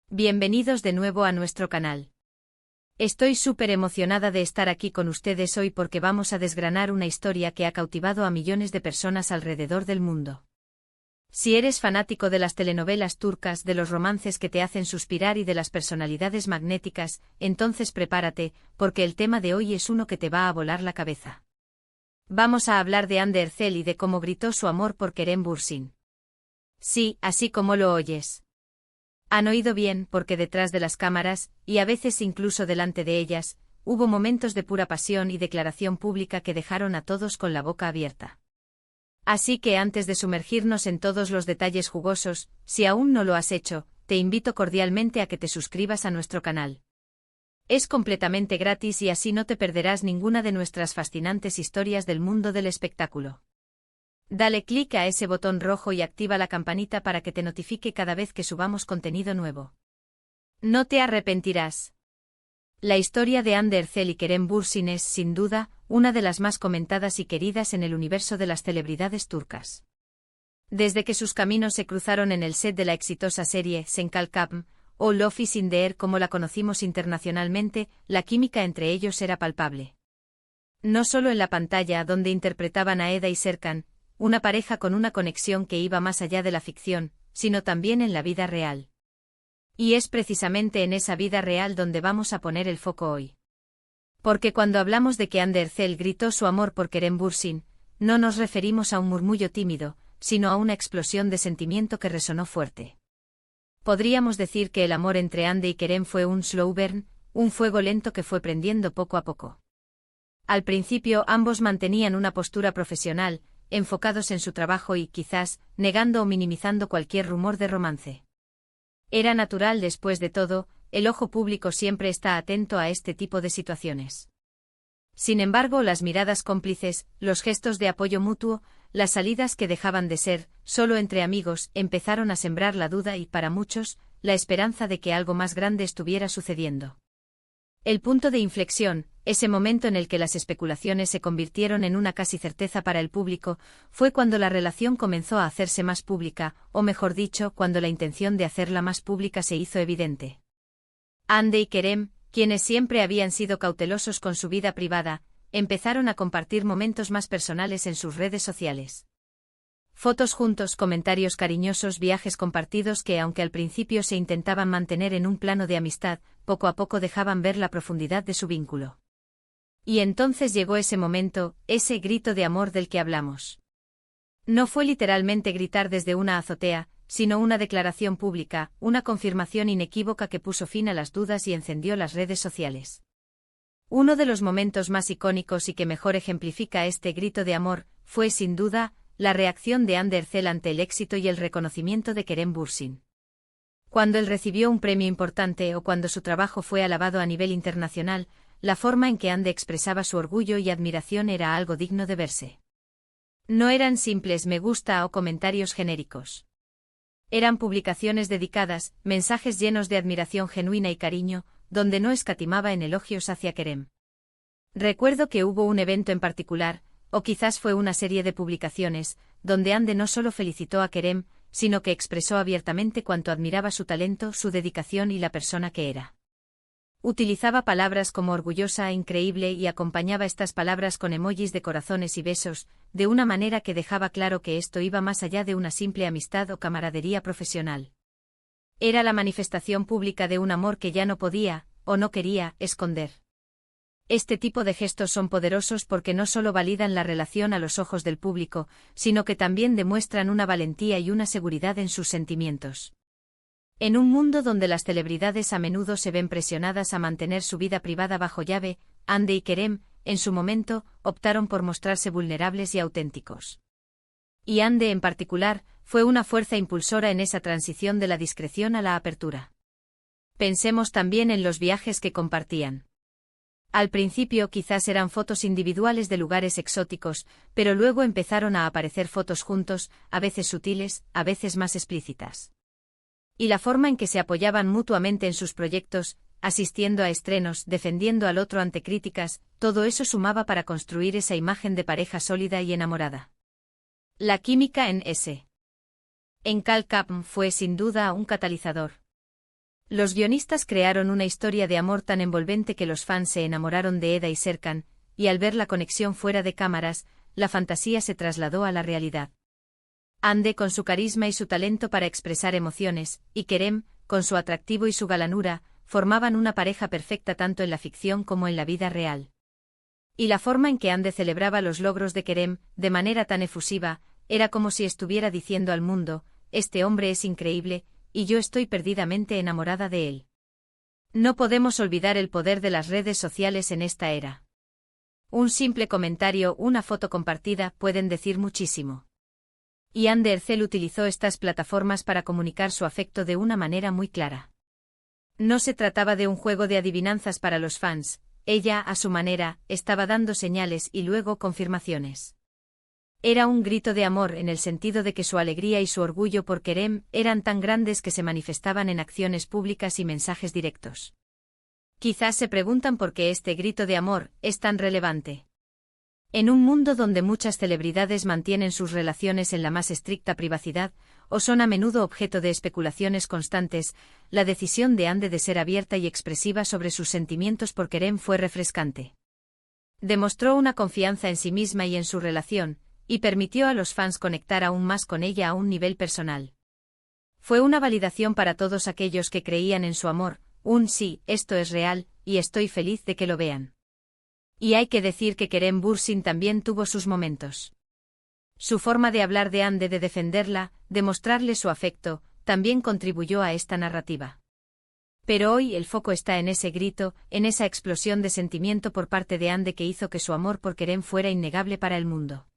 Bienvenidos de nuevo a nuestro canal. Estoy súper emocionada de estar aquí con ustedes hoy porque vamos a desgranar una historia que ha cautivado a millones de personas alrededor del mundo. Si eres fanático de las telenovelas turcas, de los romances que te hacen suspirar y de las personalidades magnéticas, entonces prepárate, porque el tema de hoy es uno que te va a volar la cabeza. Vamos a hablar de Hande Erçel y de cómo gritó su amor por Kerem Bürsin. Sí, así como lo oyes. Han oído bien, porque detrás de las cámaras, y a veces incluso delante de ellas, hubo momentos de pura pasión y declaración pública que dejaron a todos con la boca abierta. Así que antes de sumergirnos en todos los detalles jugosos, si aún no lo has hecho, te invito cordialmente a que te suscribas a nuestro canal. Es completamente gratis y así no te perderás ninguna de nuestras fascinantes historias del mundo del espectáculo. Dale clic a ese botón rojo y activa la campanita para que te notifique cada vez que subamos contenido nuevo. No te arrepentirás. La historia de Hande Erçel y Kerem Bürsin es, sin duda, una de las más comentadas y queridas en el universo de las celebridades turcas. Desde que sus caminos se cruzaron en el set de la exitosa serie Sen Kalkapm, o Love is in the Air como la conocimos internacionalmente, la química entre ellos era palpable. No solo en la pantalla, donde interpretaban a Eda y Serkan, una pareja con una conexión que iba más allá de la ficción, sino también en la vida real. Y es precisamente en esa vida real donde vamos a poner el foco hoy. Porque cuando hablamos de que Hande Erçel gritó su amor por Kerem Bürsin, no nos referimos a un murmullo tímido, sino a una explosión de sentimiento que resonó fuerte. Podríamos decir que el amor entre Hande y Kerem fue un slow burn, un fuego lento que fue prendiendo poco a poco. Al principio ambos mantenían una postura profesional, enfocados en su trabajo y, quizás, negando o minimizando cualquier rumor de romance. Era natural, después de todo, el ojo público siempre está atento a este tipo de situaciones. Sin embargo, las miradas cómplices, los gestos de apoyo mutuo, las salidas que dejaban de ser, solo entre amigos, empezaron a sembrar la duda y, para muchos, la esperanza de que algo más grande estuviera sucediendo. El punto de inflexión, ese momento en el que las especulaciones se convirtieron en una casi certeza para el público, fue cuando la relación comenzó a hacerse más pública, o mejor dicho, cuando la intención de hacerla más pública se hizo evidente. Hande y Kerem, quienes siempre habían sido cautelosos con su vida privada, empezaron a compartir momentos más personales en sus redes sociales. Fotos juntos, comentarios cariñosos, viajes compartidos que, aunque al principio se intentaban mantener en un plano de amistad, poco a poco dejaban ver la profundidad de su vínculo. Y entonces llegó ese momento, ese grito de amor del que hablamos. No fue literalmente gritar desde una azotea, sino una declaración pública, una confirmación inequívoca que puso fin a las dudas y encendió las redes sociales. Uno de los momentos más icónicos y que mejor ejemplifica este grito de amor, fue sin duda, la reacción de Hande Erçel ante el éxito y el reconocimiento de Kerem Bürsin. Cuando él recibió un premio importante o cuando su trabajo fue alabado a nivel internacional, la forma en que Hande expresaba su orgullo y admiración era algo digno de verse. No eran simples me gusta o comentarios genéricos. Eran publicaciones dedicadas, mensajes llenos de admiración genuina y cariño, donde no escatimaba en elogios hacia Kerem. Recuerdo que hubo un evento en particular, o quizás fue una serie de publicaciones, donde Hande no solo felicitó a Kerem, sino que expresó abiertamente cuánto admiraba su talento, su dedicación y la persona que era. Utilizaba palabras como orgullosa e increíble y acompañaba estas palabras con emojis de corazones y besos, de una manera que dejaba claro que esto iba más allá de una simple amistad o camaradería profesional. Era la manifestación pública de un amor que ya no podía, o no quería, esconder. Este tipo de gestos son poderosos porque no solo validan la relación a los ojos del público, sino que también demuestran una valentía y una seguridad en sus sentimientos. En un mundo donde las celebridades a menudo se ven presionadas a mantener su vida privada bajo llave, Hande y Kerem, en su momento, optaron por mostrarse vulnerables y auténticos. Y Hande en particular, fue una fuerza impulsora en esa transición de la discreción a la apertura. Pensemos también en los viajes que compartían. Al principio quizás eran fotos individuales de lugares exóticos, pero luego empezaron a aparecer fotos juntos, a veces sutiles, a veces más explícitas. Y la forma en que se apoyaban mutuamente en sus proyectos, asistiendo a estrenos, defendiendo al otro ante críticas, todo eso sumaba para construir esa imagen de pareja sólida y enamorada. La química en Kalkapm fue sin duda un catalizador. Los guionistas crearon una historia de amor tan envolvente que los fans se enamoraron de Eda y Serkan, y al ver la conexión fuera de cámaras, la fantasía se trasladó a la realidad. Hande con su carisma y su talento para expresar emociones, y Kerem, con su atractivo y su galanura, formaban una pareja perfecta tanto en la ficción como en la vida real. Y la forma en que Hande celebraba los logros de Kerem, de manera tan efusiva, era como si estuviera diciendo al mundo: este hombre es increíble, y yo estoy perdidamente enamorada de él. No podemos olvidar el poder de las redes sociales en esta era. Un simple comentario, una foto compartida, pueden decir muchísimo. Y Hande Erçel utilizó estas plataformas para comunicar su afecto de una manera muy clara. No se trataba de un juego de adivinanzas para los fans, ella, a su manera, estaba dando señales y luego confirmaciones. Era un grito de amor en el sentido de que su alegría y su orgullo por Kerem eran tan grandes que se manifestaban en acciones públicas y mensajes directos. Quizás se preguntan por qué este grito de amor es tan relevante. En un mundo donde muchas celebridades mantienen sus relaciones en la más estricta privacidad, o son a menudo objeto de especulaciones constantes, la decisión de Hande de ser abierta y expresiva sobre sus sentimientos por Kerem fue refrescante. Demostró una confianza en sí misma y en su relación, y permitió a los fans conectar aún más con ella a un nivel personal. Fue una validación para todos aquellos que creían en su amor, un sí, esto es real, y estoy feliz de que lo vean. Y hay que decir que Kerem Bürsin también tuvo sus momentos. Su forma de hablar de Hande, de defenderla, de mostrarle su afecto, también contribuyó a esta narrativa. Pero hoy el foco está en ese grito, en esa explosión de sentimiento por parte de Hande que hizo que su amor por Kerem fuera innegable para el mundo.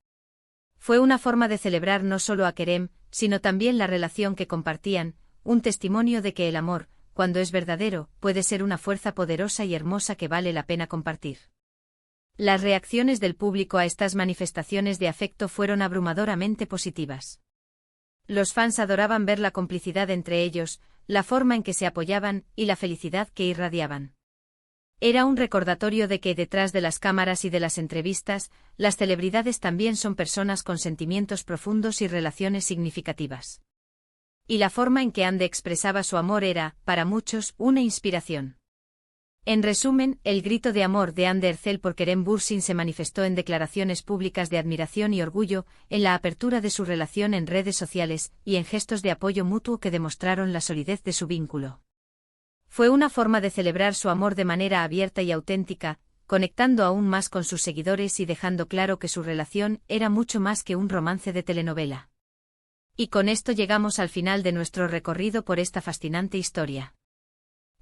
Fue una forma de celebrar no solo a Kerem, sino también la relación que compartían, un testimonio de que el amor, cuando es verdadero, puede ser una fuerza poderosa y hermosa que vale la pena compartir. Las reacciones del público a estas manifestaciones de afecto fueron abrumadoramente positivas. Los fans adoraban ver la complicidad entre ellos, la forma en que se apoyaban y la felicidad que irradiaban. Era un recordatorio de que detrás de las cámaras y de las entrevistas, las celebridades también son personas con sentimientos profundos y relaciones significativas. Y la forma en que Hande expresaba su amor era, para muchos, una inspiración. En resumen, el grito de amor de Hande Erçel por Kerem Bürsin se manifestó en declaraciones públicas de admiración y orgullo, en la apertura de su relación en redes sociales, y en gestos de apoyo mutuo que demostraron la solidez de su vínculo. Fue una forma de celebrar su amor de manera abierta y auténtica, conectando aún más con sus seguidores y dejando claro que su relación era mucho más que un romance de telenovela. Y con esto llegamos al final de nuestro recorrido por esta fascinante historia.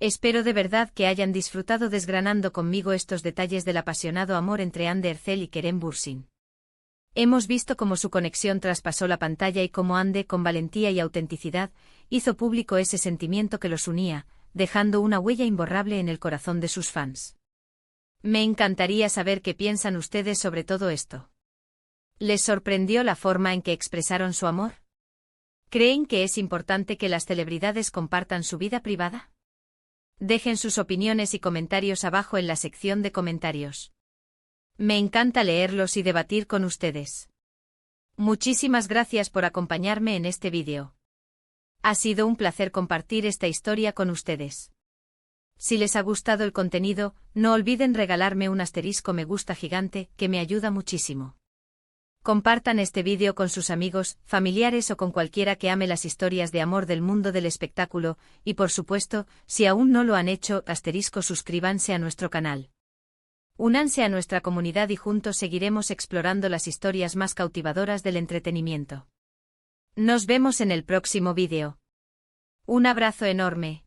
Espero de verdad que hayan disfrutado desgranando conmigo estos detalles del apasionado amor entre Hande Erçel y Kerem Bürsin. Hemos visto cómo su conexión traspasó la pantalla y cómo Hande, con valentía y autenticidad, hizo público ese sentimiento que los unía, dejando una huella imborrable en el corazón de sus fans. Me encantaría saber qué piensan ustedes sobre todo esto. ¿Les sorprendió la forma en que expresaron su amor? ¿Creen que es importante que las celebridades compartan su vida privada? Dejen sus opiniones y comentarios abajo en la sección de comentarios. Me encanta leerlos y debatir con ustedes. Muchísimas gracias por acompañarme en este vídeo. Ha sido un placer compartir esta historia con ustedes. Si les ha gustado el contenido, no olviden regalarme un asterisco me gusta gigante, que me ayuda muchísimo. Compartan este vídeo con sus amigos, familiares o con cualquiera que ame las historias de amor del mundo del espectáculo, y por supuesto, si aún no lo han hecho, suscríbanse a nuestro canal. Únanse a nuestra comunidad y juntos seguiremos explorando las historias más cautivadoras del entretenimiento. Nos vemos en el próximo vídeo. Un abrazo enorme.